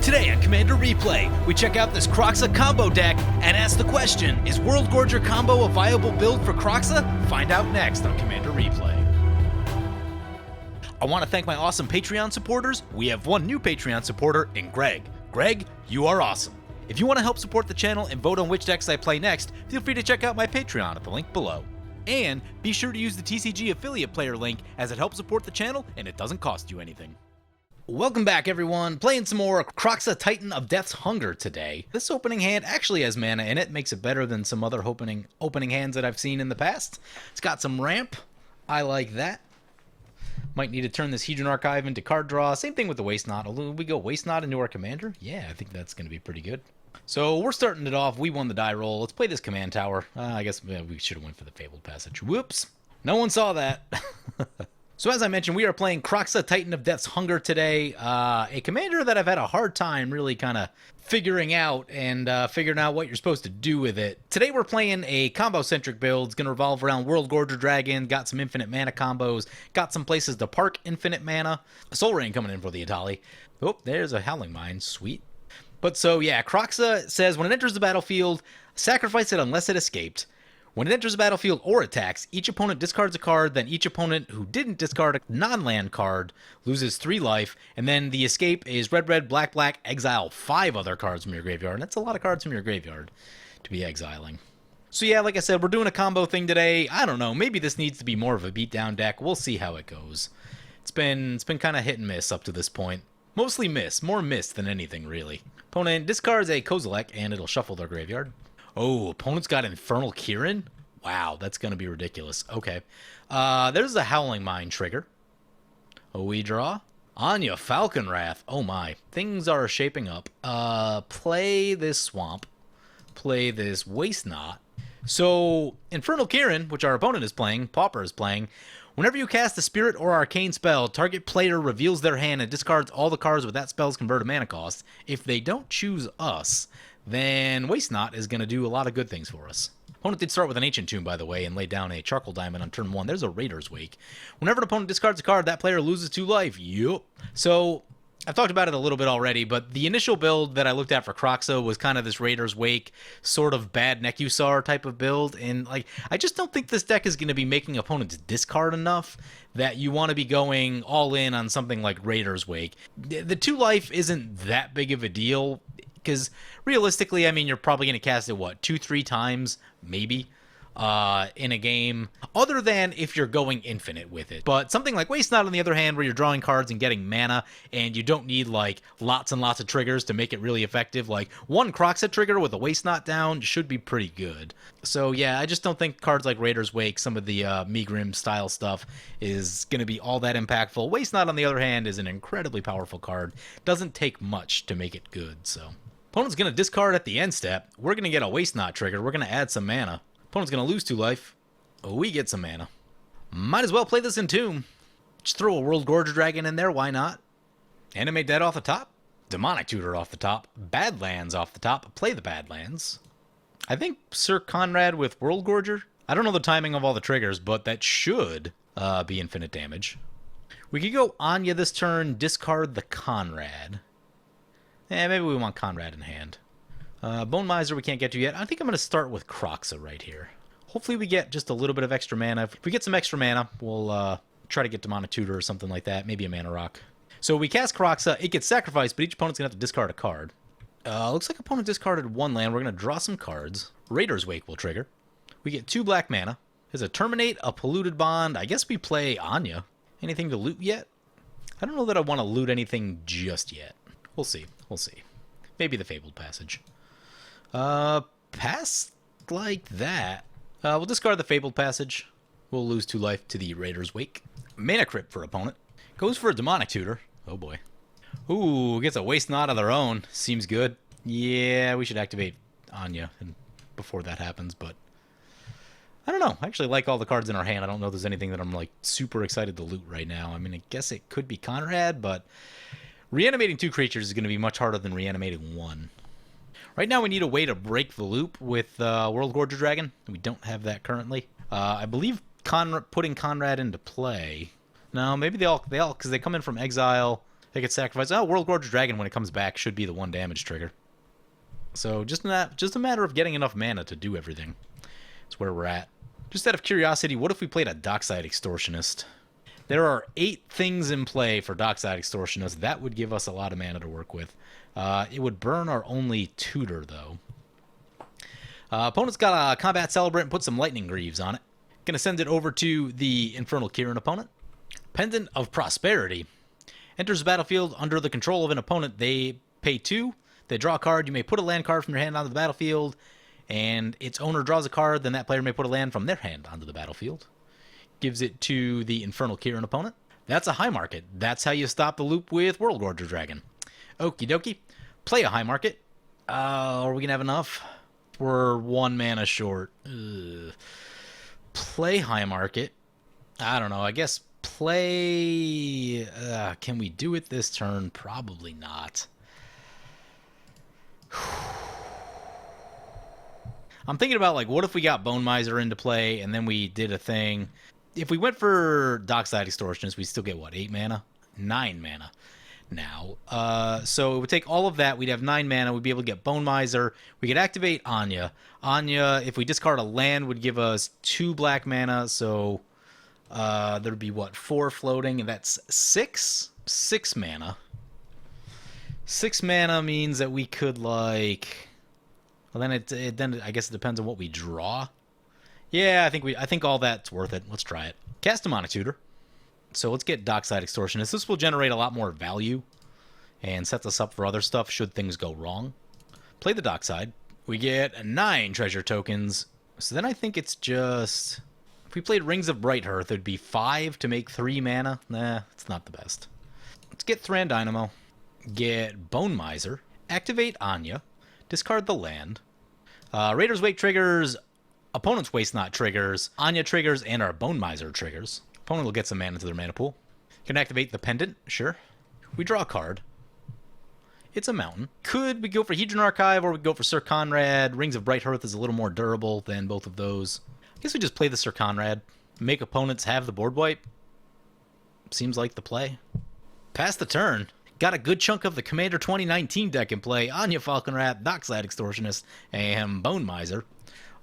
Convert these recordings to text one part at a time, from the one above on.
Today on Commander Replay, we check out this Kroxa combo deck and ask the question, is World Gorger combo a viable build for Kroxa? Find out next on Commander Replay. I want to thank my awesome Patreon supporters. We have one new Patreon supporter in Greg. Greg, you are awesome. If you want to help support the channel and vote on which decks I play next, feel free to check out my Patreon at the link below. And be sure to use the TCG affiliate player link as it helps support the channel and it doesn't cost you anything. Welcome back, everyone. Playing some more Kroxa Titan of Death's Hunger today. This opening hand actually has mana in it, makes it better than some other opening hands that I've seen in the past. It's got some ramp. I like that. Might need to turn this Hedron Archive into card draw. Same thing with the Waste Knot. We go Waste Knot into our commander? Yeah, I think that's going to be pretty good. So we're starting it off. We won the die roll. Let's play this command tower. I guess we should have went for the Fabled Passage. Whoops. No one saw that. So as I mentioned, we are playing Kroxa Titan of Death's Hunger today, a commander that I've had a hard time really kind of figuring out and figuring out what you're supposed to do with it. Today we're playing a combo-centric build. It's going to revolve around World Gorger Dragon, got some infinite mana combos, got some places to park infinite mana. A Soul Rain coming in for the Etali. Oh, there's a Howling Mine. Sweet. But so, yeah, Kroxa says when it enters the battlefield, sacrifice it unless it escaped. When it enters the battlefield or attacks, each opponent discards a card, then each opponent who didn't discard a non-land card loses 3 life, and then the escape is red, red, black, black, exile 5 other cards from your graveyard. And that's a lot of cards from your graveyard to be exiling. So yeah, like I said, we're doing a combo thing today. I don't know, maybe this needs to be more of a beatdown deck. We'll see how it goes. It's been kind of hit and miss up to this point. Mostly miss, more miss than anything really. Opponent discards a Kozilek, and it'll shuffle their graveyard. Oh, opponent's got Infernal Kirin? Wow, that's going to be ridiculous. Okay. There's the Howling Mine trigger. We draw. Anya Falconwrath. Oh my. Things are shaping up. Play this Swamp. Play this Waste Knot. So, Infernal Kirin, which our opponent is playing, Pauper is playing, whenever you cast a Spirit or Arcane spell, target player reveals their hand and discards all the cards with that spell's converted mana cost. If they don't choose us, then Waste Knot is going to do a lot of good things for us. Opponent did start with an Ancient Tomb, by the way, and laid down a Charcoal Diamond on turn 1. There's a Raider's Wake. Whenever an opponent discards a card, that player loses 2 life. Yup. So, I've talked about it a little bit already, but the initial build that I looked at for Kroxa was kind of this Raider's Wake, sort of bad Nekusar type of build, and like I just don't think this deck is going to be making opponents discard enough that you want to be going all in on something like Raider's Wake. The 2 life isn't that big of a deal, because realistically, I mean, you're probably going to cast it, what, 2-3 times, maybe, in a game, other than if you're going infinite with it. But something like Waste Knot, on the other hand, where you're drawing cards and getting mana, and you don't need, like, lots and lots of triggers to make it really effective, like, one Kroxa trigger with a Waste Knot down should be pretty good. So, yeah, I just don't think cards like Raider's Wake, some of the Megrim style stuff, is going to be all that impactful. Waste Knot, on the other hand, is an incredibly powerful card. Doesn't take much to make it good, so. Opponent's going to discard at the end step. We're going to get a Waste Knot trigger. We're going to add some mana. Opponent's going to lose 2 life. We get some mana. Might as well play this Entomb. Just throw a World Gorger Dragon in there. Why not? Animate Dead off the top. Demonic Tutor off the top. Badlands off the top. Play the Badlands. I think Sir Conrad with World Gorger. I don't know the timing of all the triggers, but that should be infinite damage. We could go Anya this turn. Discard the Conrad. Maybe we want Conrad in hand. Bone Miser we can't get to yet. I think I'm going to start with Kroxa right here. Hopefully we get just a little bit of extra mana. If we get some extra mana, we'll try to get Demonic Tutor or something like that. Maybe a Mana Rock. So we cast Kroxa. It gets sacrificed, but each opponent's going to have to discard a card. Looks like opponent discarded 1 land. We're going to draw some cards. Raider's Wake will trigger. We get 2 black mana. There's a Terminate, a Polluted Bond. I guess we play Anya. Anything to loot yet? I don't know that I want to loot anything just yet. We'll see. We'll see. Maybe the Fabled Passage. Pass like that. We'll discard the Fabled Passage. We'll lose 2 life to the Raider's Wake. Mana Crypt for opponent. Goes for a Demonic Tutor. Oh boy. Ooh, gets a Waste Knot of their own. Seems good. Yeah, we should activate Anya before that happens, but I don't know. I actually like all the cards in our hand. I don't know if there's anything that I'm like super excited to loot right now. I mean, I guess it could be Conrad, but reanimating 2 creatures is going to be much harder than reanimating 1. Right now we need a way to break the loop with World Gorger Dragon. We don't have that currently. I believe putting Conrad into play. No, maybe they all because they come in from exile They get sacrificed. Oh, World Gorge Dragon, when it comes back, should be the 1 damage trigger. So just a matter of getting enough mana to do everything. That's where we're at. Just out of curiosity, what if we played a Dockside Extortionist? There are 8 things in play for Dockside Extortionist. That would give us a lot of mana to work with. It would burn our only tutor, though. Opponent's got a Combat Celebrant, put some Lightning Greaves on it. Gonna send it over to the Infernal Kirin opponent. Pendant of Prosperity. Enters the battlefield under the control of an opponent. They pay 2. They draw a card. You may put a land card from your hand onto the battlefield, and its owner draws a card. Then that player may put a land from their hand onto the battlefield. Gives it to the Infernal Kirin opponent. That's a High Market. That's how you stop the loop with World Gorge Dragon. Okie dokie. Play a High Market. Are we going to have enough? We're 1 mana short. Ugh. Play High Market. I don't know. I guess play... can we do it this turn? Probably not. I'm thinking about, like, what if we got Bone Miser into play and then we did a thing? If we went for Dockside Extortionist, we'd still get, what, 8 mana? 9 mana now. So it would take all of that. We'd have 9 mana. We'd be able to get Bone Miser. We could activate Anya. Anya, if we discard a land, would give us 2 black mana. So there'd be, what, 4 floating, and that's 6? 6 mana. 6 mana means that we could, like... Well, then I guess it depends on what we draw. Yeah, I think all that's worth it. Let's try it. Cast Demonic Tutor. So let's get Dockside Extortionist. This will generate a lot more value and sets us up for other stuff should things go wrong. Play the Dockside. We get 9 treasure tokens. So then I think it's just... If we played Rings of Brighthearth, it'd be 5 to make 3 mana. Nah, it's not the best. Let's get Thran Dynamo. Get Bone Miser. Activate Anya. Discard the land. Raider's Wake triggers. Opponent's Waste Not triggers. Anya triggers and our Bone Miser triggers. Opponent will get some mana to their mana pool. Can activate the Pendant. Sure. We draw a card. It's a mountain. Could we go for Hedron Archive or we go for Sir Conrad? Rings of Brighthearth is a little more durable than both of those. I guess we just play the Sir Conrad. Make opponents have the board wipe. Seems like the play. Pass the turn. Got a good chunk of the Commander 2019 deck in play. Anya Falconrat, Dockside Extortionist, and Bone Miser.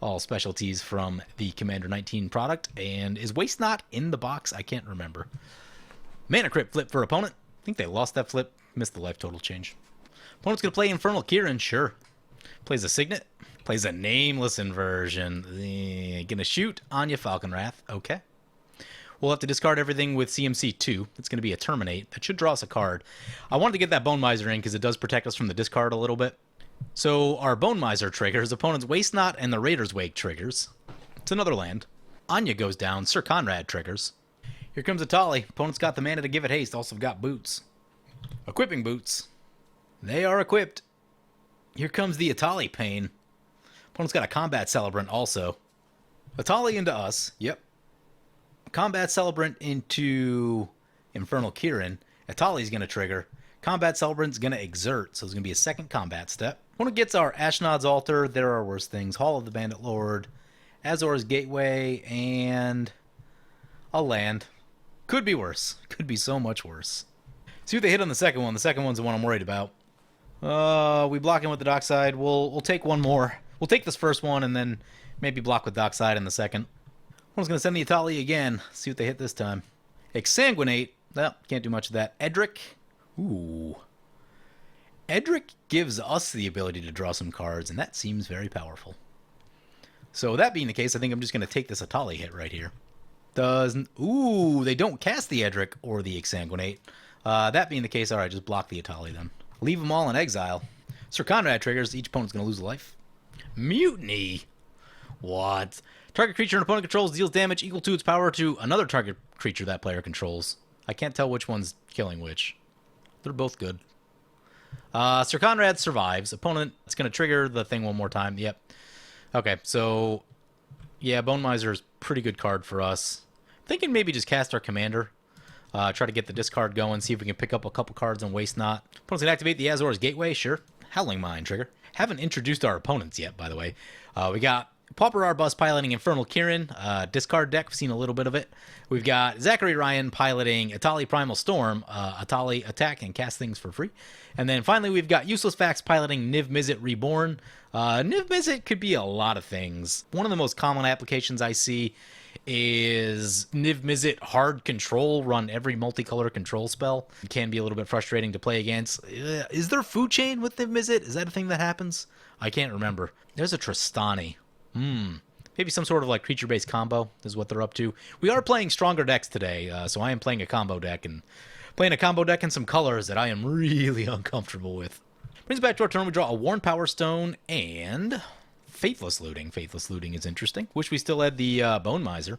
All specialties from the Commander 19 product. And is Waste Not in the box? I can't remember. Mana Crypt flip for opponent. I think they lost that flip. Missed the life total change. Opponent's going to play Infernal Kirin. Sure. Plays a Signet. Plays a Nameless Inversion. Going to shoot Anya Falconwrath. Okay. We'll have to discard everything with CMC 2. It's going to be a Terminate. That should draw us a card. I wanted to get that Bone Miser in because it does protect us from the discard a little bit. So our Bone Miser triggers. Opponent's Waste Not and the Raider's Wake triggers. It's another land. Anya goes down. Sir Conrad triggers. Here comes Etali. Opponent's got the mana to give it haste. Also got Boots. Equipping Boots. They are equipped. Here comes the Etali Pain. Opponent's got a Combat Celebrant also. Etali into us. Yep. Combat Celebrant into Infernal Kirin. Etali's going to trigger. Combat Celebrant's going to exert, so there's going to be a second combat step. Opponent gets our Ashnod's Altar. There are worse things. Hall of the Bandit Lord. Azor's Gateway. And a land. Could be worse. Could be so much worse. See what they hit on the second one. The second one's the one I'm worried about. We block him with the Dockside. We'll take one more. We'll take this first one and then maybe block with Dockside in the second. One's going to send the Etali again. See what they hit this time. Exsanguinate. Well, can't do much of that. Edric. Ooh. Edric gives us the ability to draw some cards, and that seems very powerful. So that being the case, I think I'm just going to take this Etali hit right here. Ooh, they don't cast the Edric or the Exsanguinate. That being the case, alright, just block the Etali then. Leave them all in exile. Sir Conrad triggers. Each opponent's going to lose a life. Mutiny. What? Target creature an opponent controls deals damage equal to its power to another target creature that player controls. I can't tell which one's killing which. They're both good. Sir Conrad survives. Opponent is going to trigger the thing one more time. Yep. Okay, so... Yeah, Bone Miser is pretty good card for us. Thinking maybe just cast our commander. Try to get the discard going. See if we can pick up a couple cards on Waste Not. Opponent's going to activate the Azor's Gateway. Sure. Howling Mine trigger. Haven't introduced our opponents yet, by the way. We got Pauper Arbus piloting Infernal Kirin, discard deck. We've seen a little bit of it. We've got Zachary Ryan piloting Etali Primal Storm, Etali attack and cast things for free. And then finally we've got Useless Facts piloting Niv Mizzet Reborn. Niv Mizzet could be a lot of things. One of the most common applications I see is Niv Mizzet Hard Control, run every multicolor control spell. It can be a little bit frustrating to play against. Is there food chain with Niv Mizzet? Is that a thing that happens? I can't remember. There's a Tristani. Maybe some sort of like creature-based combo is what they're up to. We are playing stronger decks today, so I am playing a combo deck, and playing a combo deck in some colors that I am really uncomfortable with. Brings us back to our turn. We draw a Worn Power Stone and Faithless Looting. Faithless Looting is interesting. Wish we still had the Bone Miser.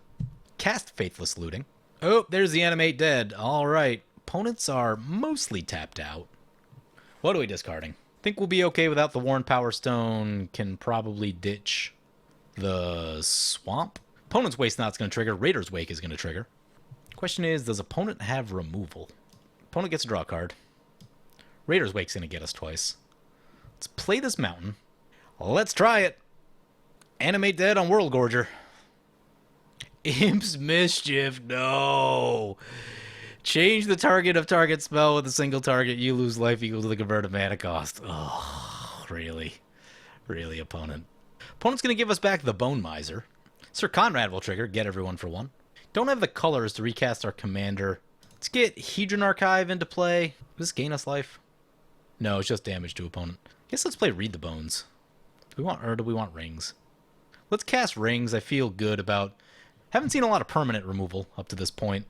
Cast Faithless Looting. Oh, there's the Animate Dead. All right. Opponents are mostly tapped out. What are we discarding? Think we'll be okay without the Worn Power Stone. Can probably ditch the Swamp. Opponent's Waste Not's going to trigger. Raider's Wake is going to trigger. Question is, does opponent have removal? Opponent gets to draw a card. Raider's Wake's going to get us twice. Let's play this mountain. Let's try it. Animate Dead on World Gorger. Imp's Mischief. No. Change the target of target spell with a single target. You lose life equal to the converted mana cost. Oh, really? Really, opponent? Opponent's going to give us back the Bone Miser. Sir Conrad will trigger. Get everyone for one. Don't have the colors to recast our commander. Let's get Hedron Archive into play. Does this gain us life? No, it's just damage to opponent. Guess let's play Read the Bones. Do we want Rings? Let's cast Rings. I feel good about... Haven't seen a lot of permanent removal up to this point.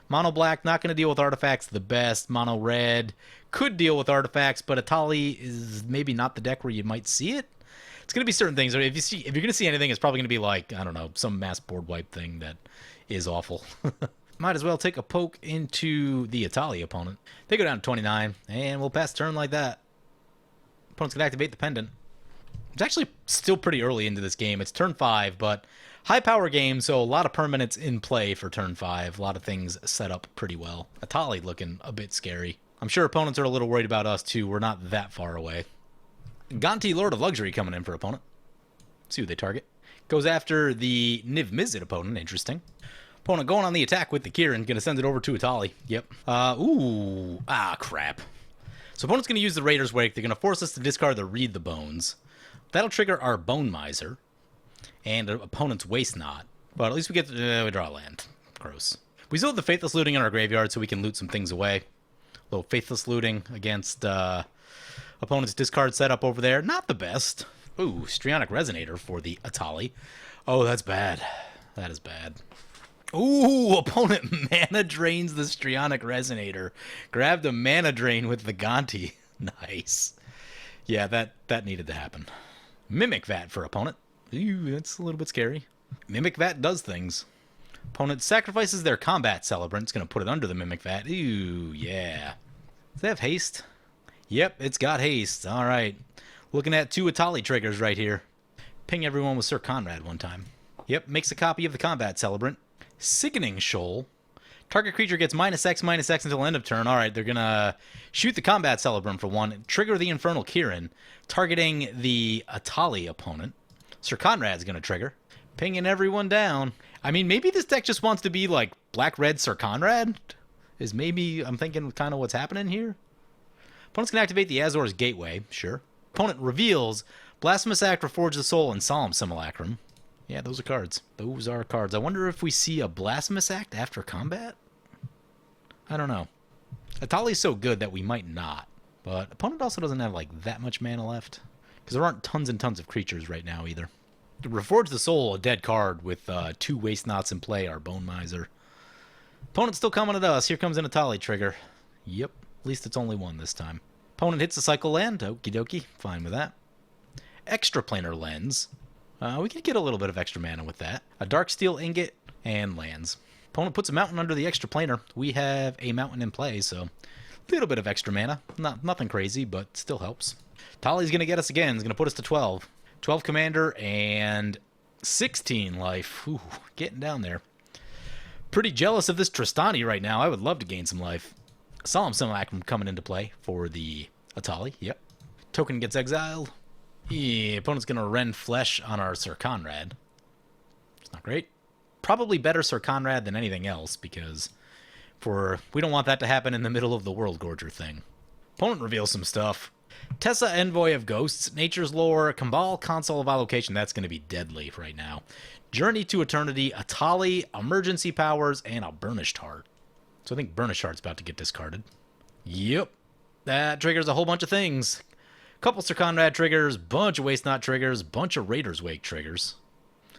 Mono Black, not going to deal with artifacts the best. Mono Red could deal with artifacts, but Etali is maybe not the deck where you might see it. It's going to be certain things. If you're going to see anything, it's probably going to be like, I don't know, some mass board wipe thing that is awful. Might as well take a poke into the Etali opponent. They go down to 29, and we'll pass turn like that. Opponent's going to activate the Pendant. It's actually still pretty early into this game. It's turn 5, but high power game, so a lot of permanents in play for turn 5. A lot of things set up pretty well. Etali looking a bit scary. I'm sure opponents are a little worried about us, too. We're not that far away. Gonti, Lord of Luxury, coming in for opponent. See who they target. Goes after the Niv Mizzet opponent. Interesting. Opponent going on the attack with the Kirin. Going to send it over to Etali. Yep. Crap. So opponent's going to use the Raider's Wake. They're going to force us to discard the Read the Bones. That'll trigger our Bone Miser. And opponent's Waste Not. But at least we get we draw a land. Gross. We still have the Faithless Looting in our graveyard so we can loot some things away. A little Faithless Looting against... opponent's discard setup over there. Not the best. Ooh, Strionic Resonator for the Etali. Oh, that's bad. That is bad. Ooh, opponent mana drains the Strionic Resonator. Grabbed a mana drain with the Gonti. Nice. Yeah, that needed to happen. Mimic Vat for opponent. Ooh, that's a little bit scary. Mimic Vat does things. Opponent sacrifices their Combat Celebrant. It's going to put it under the Mimic Vat. Ooh, yeah. Does they have haste? Yep, it's got haste. All right. Looking at 2 Etali triggers right here. Ping everyone with Sir Conrad one time. Yep, makes a copy of the Combat Celebrant. Sickening Shoal. Target creature gets -X until end of turn. All right, they're going to shoot the Combat Celebrant for 1. Trigger the Infernal Kirin, targeting the Etali opponent. Sir Conrad's going to trigger. Pinging everyone down. I mean, maybe this deck just wants to be like black-red Sir Conrad? Is maybe, I'm thinking kind of what's happening here? Opponent's going to activate the Azor's Gateway. Sure. Opponent reveals Blasphemous Act, Reforge the Soul, and Solemn Simulacrum. Yeah, those are cards. Those are cards. I wonder if we see a Blasphemous Act after combat? I don't know. Etali's so good that we might not. But opponent also doesn't have like that much mana left. Because there aren't tons and tons of creatures right now either. Reforge the Soul, a dead card with 2 Waste Knots in play, our Bone Miser. Opponent's still coming at us. Here comes an Etali trigger. Yep. At least it's only 1 this time. Opponent hits a cycle land. Okie dokie. Fine with that. Extraplanar Lens. We can get a little bit of extra mana with that. A Darksteel Ingot and lands. Opponent puts a mountain under the Extraplanar. We have a mountain in play, so a little bit of extra mana. Nothing crazy, but still helps. Tali's going to get us again. He's going to put us to 12. 12 commander and 16 life. Ooh, getting down there. Pretty jealous of this Tristani right now. I would love to gain some life. Solemn Simulacrum coming into play for the Etali. Yep. Token gets exiled. Yeah, opponent's gonna rend flesh on our Sir Conrad. It's not great. Probably better Sir Conrad than anything else, because we don't want that to happen in the middle of the World Gorger thing. Opponent reveals some stuff. Tessa, Envoy of Ghosts, Nature's Lore, Kambal, Console of Allocation. That's going to be deadly right now. Journey to Eternity, Etali, Emergency Powers, and a Burnished Heart. So I think Burnished Heart's about to get discarded. Yep. That triggers a whole bunch of things. Couple Sir Conrad triggers, bunch of Waste Not triggers, bunch of Raider's Wake triggers.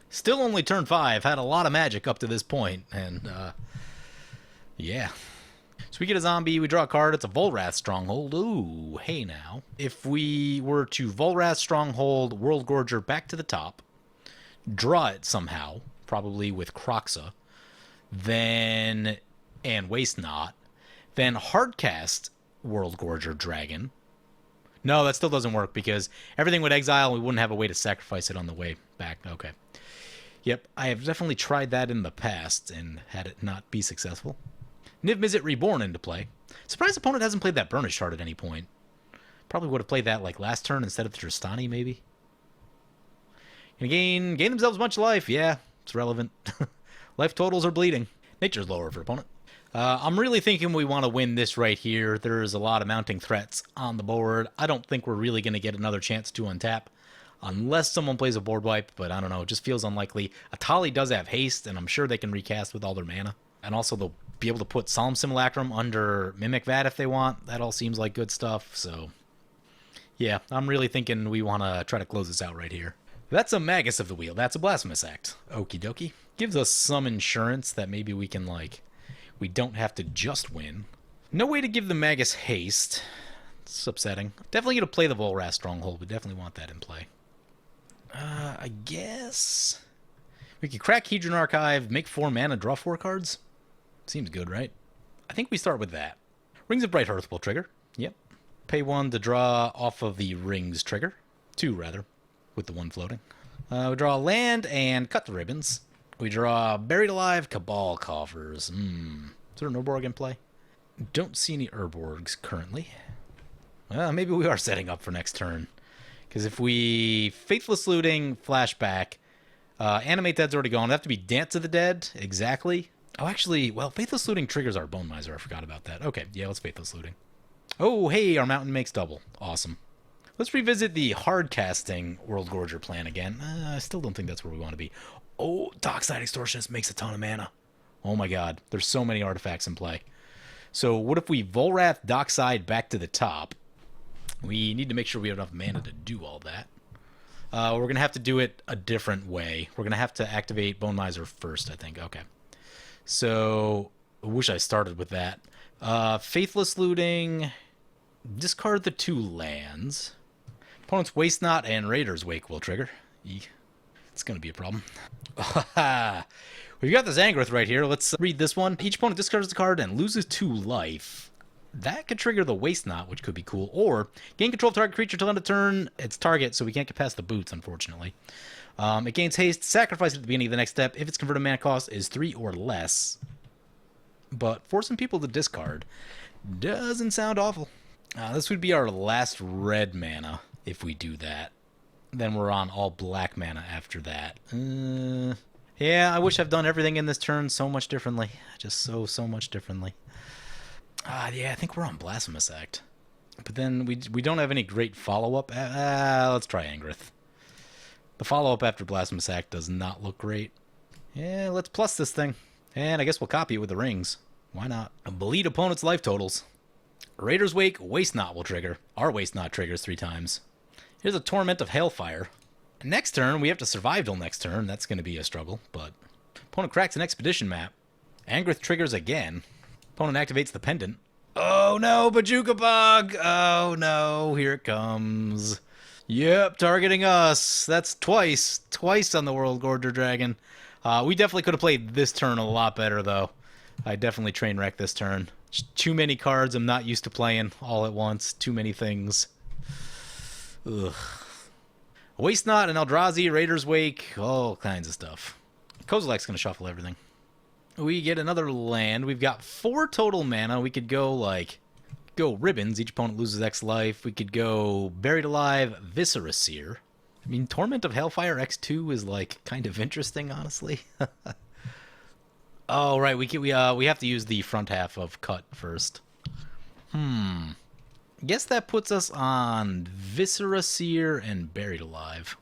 Still only turn 5, had a lot of magic up to this point, and, yeah. So we get a zombie, we draw a card, it's a Volrath Stronghold. Ooh, hey now. If we were to Volrath Stronghold World Gorger back to the top, draw it somehow, probably with Kroxa, then, and Waste Not, then hardcast World Gorger Dragon. No, that still doesn't work because everything would exile and we wouldn't have a way to sacrifice it on the way back. Okay. Yep, I have definitely tried that in the past and had it not be successful. Niv Mizzet Reborn into play. Surprised opponent hasn't played that Burnished Heart at any point. Probably would have played that like last turn instead of the Tristani, maybe. And gain themselves a bunch of life. Yeah, it's relevant. Life totals are bleeding. Nature's lower for opponent. I'm really thinking we want to win this right here. There's a lot of mounting threats on the board. I don't think we're really going to get another chance to untap unless someone plays a board wipe, but I don't know. It just feels unlikely. Etali does have haste, and I'm sure they can recast with all their mana. And also they'll be able to put Solemn Simulacrum under Mimic Vat if they want. That all seems like good stuff, so yeah, I'm really thinking we want to try to close this out right here. That's a Magus of the Wheel. That's a Blasphemous Act. Okie dokie. Gives us some insurance that maybe we can, like, we don't have to just win. No way to give the Magus haste. It's upsetting. Definitely going to play the Volrath Stronghold. We definitely want that in play. I guess we could crack Hedron Archive, make 4 mana, draw 4 cards. Seems good, right? I think we start with that. Rings of Bright Hearth will trigger. Yep. Pay 1 to draw off of the Rings trigger. 2, rather, with the 1 floating. We draw land and cut the ribbons. We draw Buried Alive, Cabal Coffers. Is there an Urborg in play? Don't see any Urborgs currently. Maybe we are setting up for next turn. Because if we Faithless Looting, Flashback, Animate Dead's already gone. It'd have to be Dance of the Dead, exactly. Oh, actually, well, Faithless Looting triggers our Bone Miser. I forgot about that. Okay, yeah, let's Faithless Looting. Oh, hey, our Mountain makes double. Awesome. Let's revisit the hard casting World Gorger plan again. I still don't think that's where we want to be. Oh, Dockside Extortionist makes a ton of mana. Oh my god, there's so many artifacts in play. So what if we Volrath Dockside back to the top? We need to make sure we have enough mana to do all that. We're going to have to do it a different way. We're going to have to activate Bone Miser first, I think. Okay. So, I wish I started with that. Faithless Looting. Discard the 2 lands. Opponent's Waste Not and Raider's Wake will trigger. It's going to be a problem. We've got this Angrith right here. Let's read this one. Each opponent discards the card and loses 2 life. That could trigger the Waste Not, which could be cool. Or, gain control of target creature till end of turn. It's target, so we can't get past the boots, unfortunately. It gains haste. Sacrifice it at the beginning of the next step. If its converted mana cost is 3 or less. But forcing people to discard doesn't sound awful. This would be our last red mana if we do that. Then we're on all black mana after that. Yeah, I wish I've done everything in this turn so much differently. Just so much differently. Yeah, I think we're on Blasphemous Act. But then we don't have any great follow-up. Let's try Angrith. The follow-up after Blasphemous Act does not look great. Yeah, let's plus this thing. And I guess we'll copy it with the rings. Why not? Bleed opponent's life totals. Raider's Wake, Waste Not will trigger. Our Waste Not triggers 3 times. Here's a Torment of Hailfire. Next turn, we have to survive till next turn. That's going to be a struggle, but... Opponent cracks an Expedition map. Angrith triggers again. Opponent activates the Pendant. Oh no, Bajuka Bug! Oh no, here it comes. Yep, targeting us. That's twice. Twice on the World Gorger Dragon. We definitely could have played this turn a lot better, though. I definitely train wrecked this turn. Just too many cards I'm not used to playing all at once. Too many things. Ugh. Waste Not, an Eldrazi, Raider's Wake, all kinds of stuff. Kozilek's going to shuffle everything. We get another land. We've got 4 total mana. We could go, like, go Ribbons. Each opponent loses X life. We could go Buried Alive, Viscera Seer. I mean, Torment of Hellfire X2 is, like, kind of interesting, honestly. Oh, right. We have to use the front half of Cut first. Guess that puts us on Viscera Seer and Buried Alive.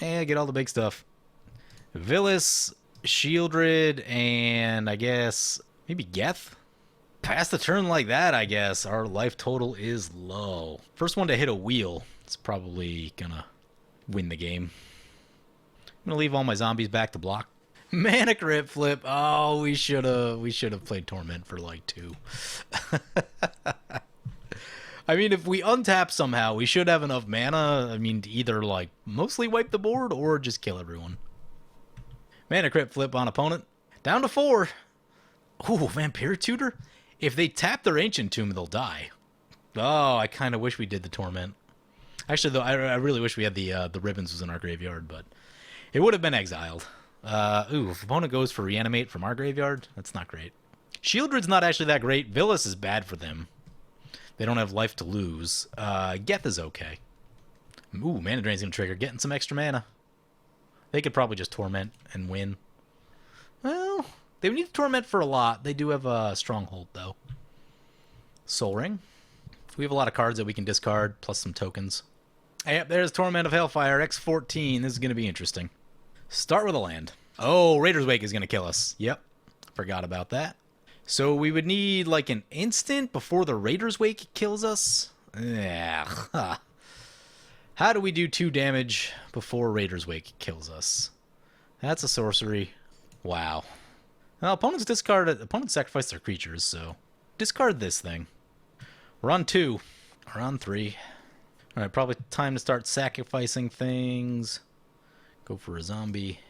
Get all the big stuff. Villis, Shieldred, and I guess maybe Geth? Pass the turn like that, I guess. Our life total is low. First one to hit a wheel. It's probably gonna win the game. I'm gonna leave all my zombies back to block. Mana Crypt Flip. Oh, we should have played Torment for like 2. I mean, if we untap somehow, we should have enough mana. I mean, to either like mostly wipe the board or just kill everyone. Mana Crypt Flip on opponent. Down to 4. Ooh, Vampire Tutor. If they tap their Ancient Tomb, they'll die. Oh, I kind of wish we did the Torment. Actually, though, I really wish we had the Ribbons was in our graveyard, but it would have been exiled. If opponent goes for Reanimate from our graveyard, that's not great. Shieldred's not actually that great. Villis is bad for them. They don't have life to lose. Geth is okay. Ooh, Mana Drain's gonna trigger. Getting some extra mana. They could probably just Torment and win. Well, they would need to Torment for a lot. They do have a Stronghold, though. Soul Ring. We have a lot of cards that we can discard, plus some tokens. Yep, there's Torment of Hellfire, X14. This is going to be interesting. Start with a land. Oh, Raider's Wake is going to kill us. Yep, forgot about that. So we would need like an instant before the Raider's Wake kills us? Yeah. How do we do 2 damage before Raider's Wake kills us? That's a sorcery. Wow. Well, opponents sacrifice their creatures, so discard this thing. We're on 2. We're on 3. Alright, probably time to start sacrificing things. Go for a zombie.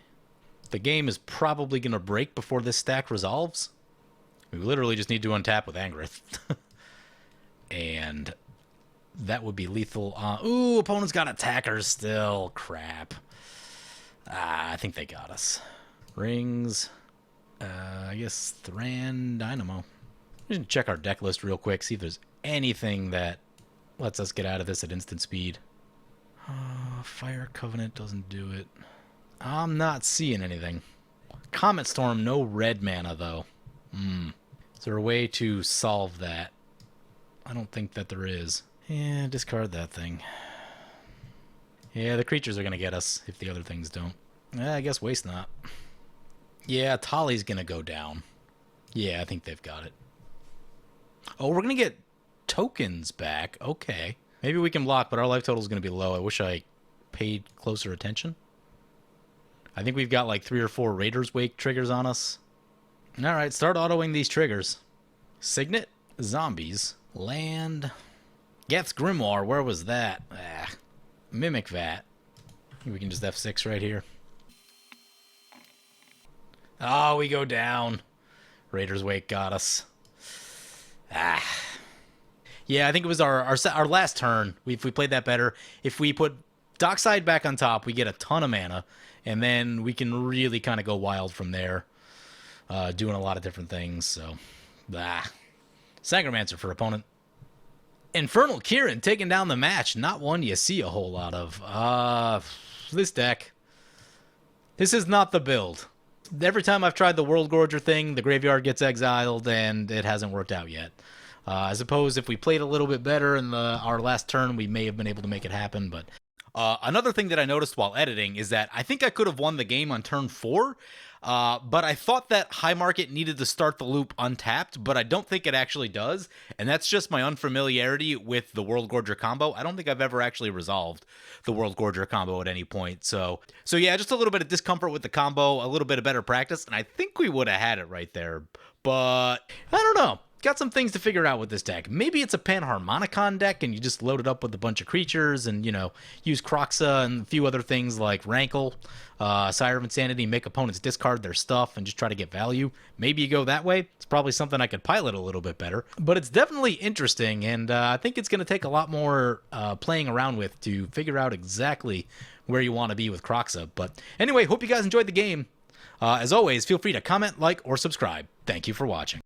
The game is probably going to break before this stack resolves. We literally just need to untap with Angrith. And that would be lethal. Ooh, opponent's got attackers still. Crap. I think they got us. Rings. I guess Thran Dynamo. Just gonna check our deck list real quick, see if there's anything that lets us get out of this at instant speed. Fire Covenant doesn't do it. I'm not seeing anything. Comet Storm, no red mana, though. Is there a way to solve that? I don't think that there is. Yeah, discard that thing. Yeah, the creatures are going to get us if the other things don't. I guess Waste Not. Yeah, Tali's going to go down. Yeah, I think they've got it. Oh, we're going to get tokens back. Okay. Maybe we can block, but our life total is going to be low. I wish I paid closer attention. I think we've got like 3 or 4 Raider's Wake triggers on us. Alright, start autoing these triggers. Signet, Zombies, Land, Geth's Grimoire, where was that? Mimic Vat. We can just F6 right here. Oh, we go down. Raider's Wake got us. Yeah, I think it was our last turn. If we played that better. If we put Dockside back on top, we get a ton of mana. And then we can really kind of go wild from there. Doing a lot of different things, so... Sangromancer for opponent. Infernal Kirin taking down the match. Not one you see a whole lot of. This deck. This is not the build. Every time I've tried the World Gorger thing, the graveyard gets exiled, and it hasn't worked out yet. I suppose if we played a little bit better in our last turn, we may have been able to make it happen, but... Another thing that I noticed while editing is that I think I could have won the game on turn 4, but I thought that High Market needed to start the loop untapped, but I don't think it actually does, and that's just my unfamiliarity with the World Gorger combo. I don't think I've ever actually resolved the World Gorger combo at any point, so yeah, just a little bit of discomfort with the combo, a little bit of better practice, and I think we would have had it right there, but I don't know. Got some things to figure out with this deck. Maybe it's a Panharmonicon deck and you just load it up with a bunch of creatures and, use Kroxa and a few other things like Rankle, Sire of Insanity, make opponents discard their stuff and just try to get value. Maybe you go that way. It's probably something I could pilot a little bit better. But it's definitely interesting, and I think it's going to take a lot more playing around with to figure out exactly where you want to be with Kroxa. But anyway, hope you guys enjoyed the game. As always, feel free to comment, like, or subscribe. Thank you for watching.